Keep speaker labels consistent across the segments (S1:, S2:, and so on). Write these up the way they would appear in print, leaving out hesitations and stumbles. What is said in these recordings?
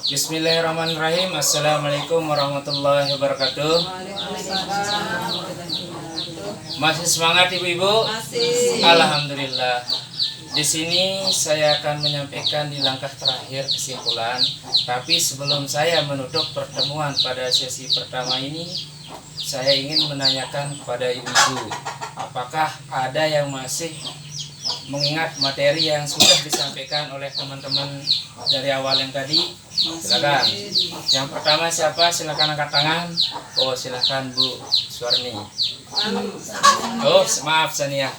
S1: Bismillahirrahmanirrahim. Assalamualaikum warahmatullahi wabarakatuh. Masih semangat ibu-ibu?
S2: Masih.
S1: Alhamdulillah. Di sini saya akan menyampaikan di langkah terakhir kesimpulan. Tapi sebelum saya menutup pertemuan pada sesi pertama ini, saya ingin menanyakan kepada ibu-ibu, apakah ada yang masih mengingat materi yang sudah disampaikan oleh teman-teman dari awal yang tadi? Silakan. Yang pertama siapa? Silakan angkat tangan. Oh, silakan Bu Suwarni. Oh, maaf Sania.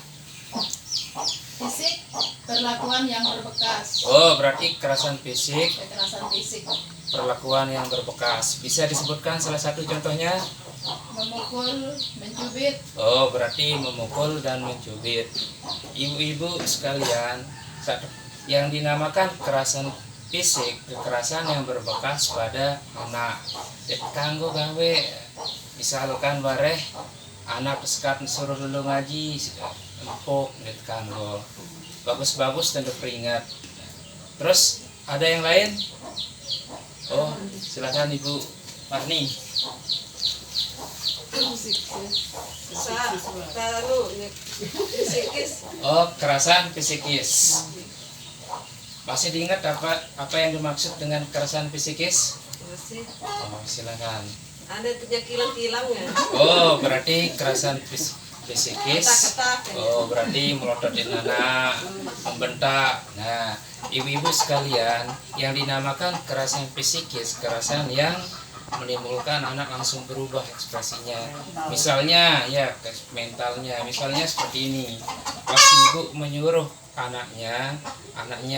S2: Fisik, perlakuan yang berbekas.
S1: Oh, berarti kekerasan fisik,
S2: Kekerasan fisik,
S1: perlakuan yang berbekas. Bisa disebutkan salah satu contohnya?
S2: memukul, mencubit.
S1: Oh, berarti memukul dan mencubit. Ibu-ibu sekalian, yang dinamakan kekerasan fisik, kekerasan yang berbekas pada anak. Kanggo gawe, misalkan bareh anak sekat suruh dulu ngaji, empuk, kanggo bagus-bagus tentu peringat. Terus ada yang lain? Oh, silakan Ibu Marni. Oh, kekerasan psikis. Masih diingat apa yang dimaksud dengan kekerasan psikis? Oh, silakan.
S3: Ada kilang-kilang ya.
S1: Oh, berarti kekerasan psikis. Oh, berarti melototin anak, membentak. Nah, ibu-ibu sekalian, yang dinamakan kekerasan psikis, kekerasan yang menimbulkan anak langsung berubah ekspresinya. Misalnya ya mentalnya, misalnya seperti ini. Pas ibu menyuruh anaknya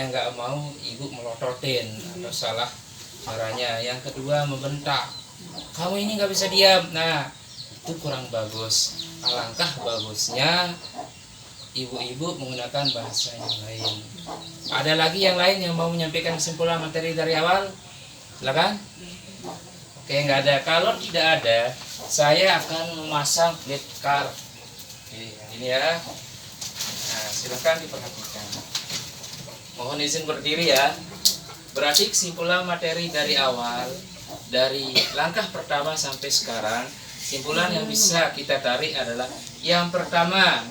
S1: nggak mau, ibu melototin atau salah caranya. Yang kedua membentak, kamu ini nggak bisa diam. Nah, itu kurang bagus. Alangkah bagusnya ibu-ibu menggunakan bahasa yang lain. Ada lagi yang lain yang mau menyampaikan kesimpulan materi dari awal? Silakan. Oke, nggak ada. Kalau tidak ada, saya akan memasang lead card. Oke, yang ini ya. Nah, silakan diperhatikan. Mohon izin berdiri ya. Berarti kesimpulan materi dari awal, dari langkah pertama sampai sekarang, kesimpulan yang bisa kita tarik adalah yang pertama,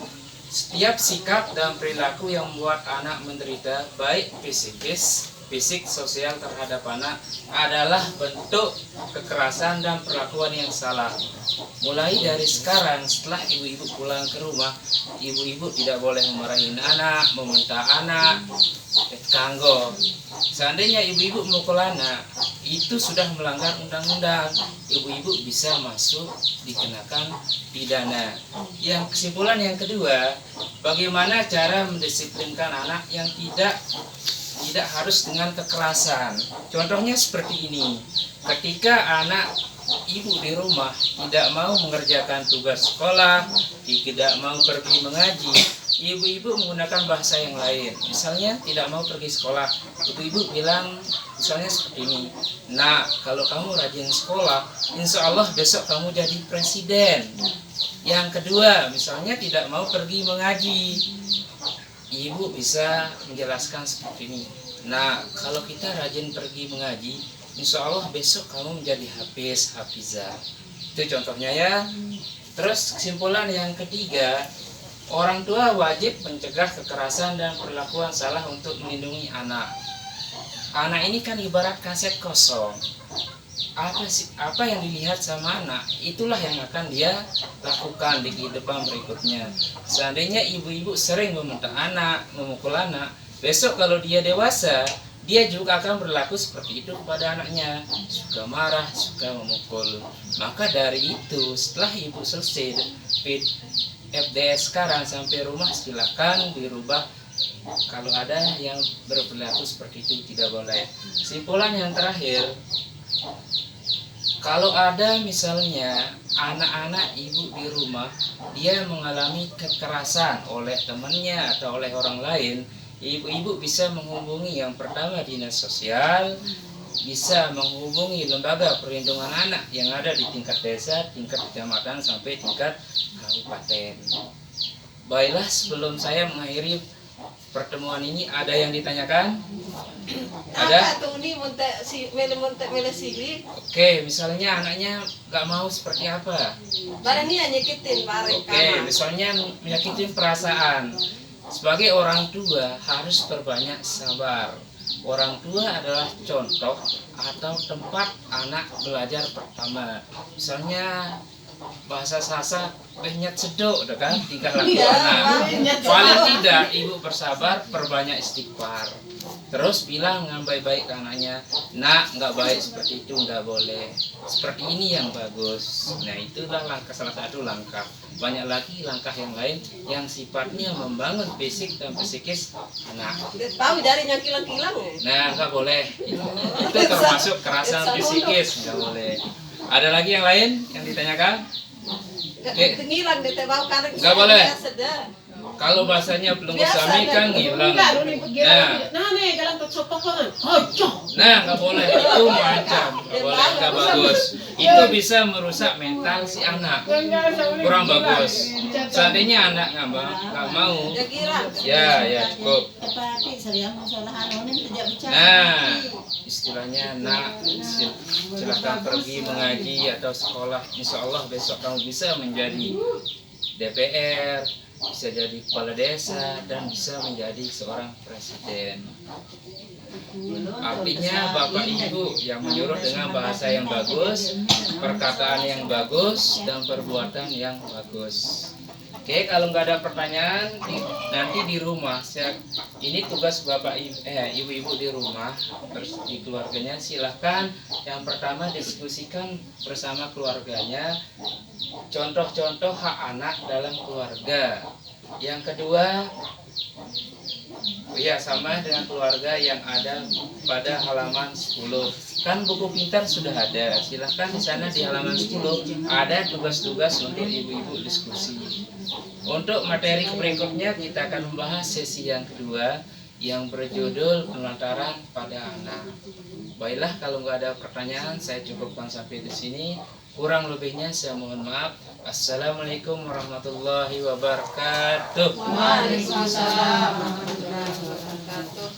S1: setiap sikap dan perilaku yang membuat anak menderita, baik fisik, sosial terhadap anak adalah bentuk kekerasan dan perlakuan yang salah. Mulai dari sekarang, setelah ibu-ibu pulang ke rumah, ibu-ibu tidak boleh memarahi anak, meminta anak, kanggo. Seandainya ibu-ibu memukul anak, itu sudah melanggar undang-undang. Ibu-ibu bisa masuk dikenakan pidana. Yang kesimpulan yang kedua, bagaimana cara mendisiplinkan anak yang tidak harus dengan kekerasan. Contohnya seperti ini. Ketika anak ibu di rumah tidak mau mengerjakan tugas sekolah, tidak mau pergi mengaji, ibu-ibu menggunakan bahasa yang lain. Misalnya tidak mau pergi sekolah, ibu-ibu bilang misalnya seperti ini, nah kalau kamu rajin sekolah, insya Allah besok kamu jadi presiden. Yang kedua, misalnya tidak mau pergi mengaji, ibu bisa menjelaskan seperti ini, nah kalau kita rajin pergi mengaji, insya Allah besok kamu menjadi hafizah. Itu contohnya ya. Terus kesimpulan yang ketiga, orang tua wajib mencegah kekerasan dan perlakuan salah untuk melindungi anak. Anak ini kan ibarat kaset kosong. Apa yang dilihat sama anak, itulah yang akan dia lakukan di kehidupan berikutnya. Seandainya ibu-ibu sering membentak anak, memukul anak, besok kalau dia dewasa, dia juga akan berlaku seperti itu kepada anaknya, suka marah, suka memukul. Maka dari itu, setelah ibu selesai FDS sekarang sampai rumah, silakan dirubah. Kalau ada yang berperilaku seperti itu, tidak boleh. Kesimpulan yang terakhir, kalau ada misalnya anak-anak ibu di rumah, dia mengalami kekerasan oleh temannya atau oleh orang lain, ibu-ibu bisa menghubungi yang pertama dinas sosial, bisa menghubungi lembaga perlindungan anak yang ada di tingkat desa, tingkat kecamatan, sampai tingkat kabupaten. Baiklah, sebelum saya mengakhiri pertemuan ini, ada yang ditanyakan? Ada?
S3: Apa tuh ini mele silik.
S1: Oke, misalnya anaknya nggak mau seperti apa?
S3: Barang ini nyakitin bareng
S1: Oke, misalnya menyakitin perasaan. Sebagai orang tua harus berbanyak sabar. Orang tua adalah contoh atau tempat anak belajar pertama. Misalnya bahasa Sasa banyak sedok, udah kan? Tingkah laku anak. Paling tidak ibu bersabar, perbanyak istighfar. Terus bilang dengan baik-baik ke anaknya, nak nggak baik seperti itu, nggak boleh. Seperti ini yang bagus. Nah itulah salah satu langkah. Banyak lagi langkah yang lain yang sifatnya membangun fisik dan psikis anak.
S3: Tahu dari yang kilang-kilang ya.
S1: Nah nggak boleh. Itu termasuk kekerasan psikis, nggak boleh. Ada lagi yang lain yang ditanyakan?
S3: Ngilang deh teh bau kareng.
S1: Nggak boleh.
S3: Sedih.
S1: Kalau bahasanya belum
S3: Biasa,
S1: suami kan ngilang. Nah, nah nggak boleh, itu macam nggak boleh, nggak bagus. Itu bisa merusak mental si anak, kurang bagus. Seandainya anak nggak mau,
S3: Ya kira.
S1: ya cukup. Nah, istilahnya nak silahkan pergi mengaji atau sekolah. Insya Allah besok kamu bisa menjadi DPR, bisa jadi kepala desa, dan bisa menjadi seorang presiden. Artinya Bapak Ibu yang menyuruh dengan bahasa yang bagus, perkataan yang bagus, dan perbuatan yang bagus. Oke, kalau nggak ada pertanyaan, nanti di rumah, ini tugas Bapak Ibu-Ibu di rumah, terus di keluarganya silahkan yang pertama diskusikan bersama keluarganya, contoh-contoh hak anak dalam keluarga. Yang kedua, ya sama dengan keluarga yang ada pada halaman 10. Kan buku pintar sudah ada, silahkan di sana di halaman 10 ada tugas-tugas untuk ibu-ibu diskusi. Untuk materi berikutnya kita akan membahas sesi yang kedua yang berjudul penelantaran pada anak. Baiklah, kalau nggak ada pertanyaan saya cukupkan sampai di sini. Kurang lebihnya saya mohon maaf. Assalamualaikum warahmatullahi wabarakatuh.
S3: Waalaikumsalam warahmatullahi wabarakatuh.